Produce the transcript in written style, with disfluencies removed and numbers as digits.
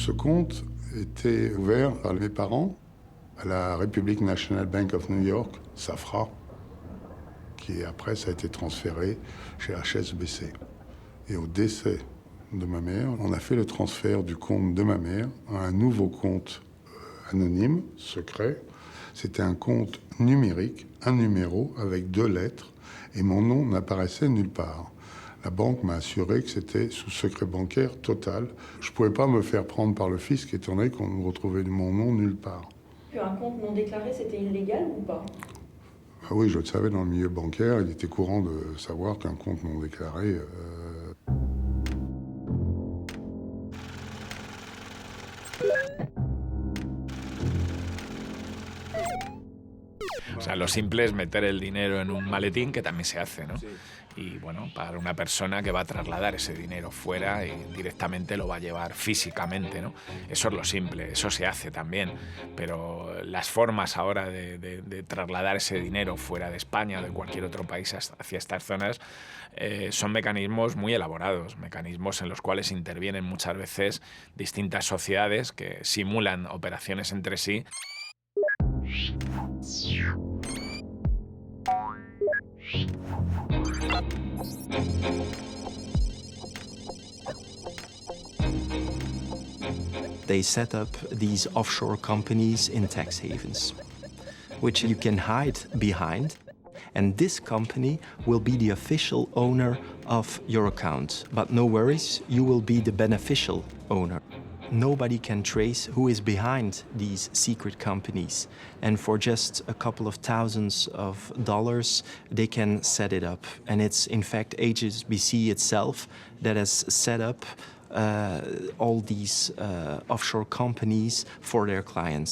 Ce compte était ouvert par mes parents à la Republic National Bank of New York, SAFRA, qui après ça a été transféré chez HSBC. Et au décès de ma mère, on a fait le transfert du compte de ma mère à un nouveau compte anonyme, secret. C'était un compte numérique, un numéro avec 2 lettres, et mon nom n'apparaissait nulle part. La banque m'a assuré que c'était sous secret bancaire total. Je ne pouvais pas me faire prendre par le fisc, étant donné qu'on ne retrouvait mon nom nulle part. Un compte non déclaré, c'était illégal ou pas? Ah oui, je le savais, dans le milieu bancaire, il était courant de savoir qu'un compte non déclaré... O sea, lo simple es meter el dinero en un maletín, que también se hace, ¿no? Sí. Y bueno, para una persona que va a trasladar ese dinero fuera y directamente lo va a llevar físicamente, ¿no? Eso es lo simple, eso se hace también, pero las formas ahora de trasladar ese dinero fuera de España o de cualquier otro país hacia estas zonas son mecanismos muy elaborados, mecanismos en los cuales intervienen muchas veces distintas sociedades que simulan operaciones entre sí. They set up these offshore companies in tax havens, which you can hide behind, and this company will be the official owner of your account. But no worries, you will be the beneficial owner. Nobody can trace who is behind these secret companies, and for just a couple of thousands of dollars, they can set it up. And it's in fact HSBC itself that has set up all these offshore companies for their clients.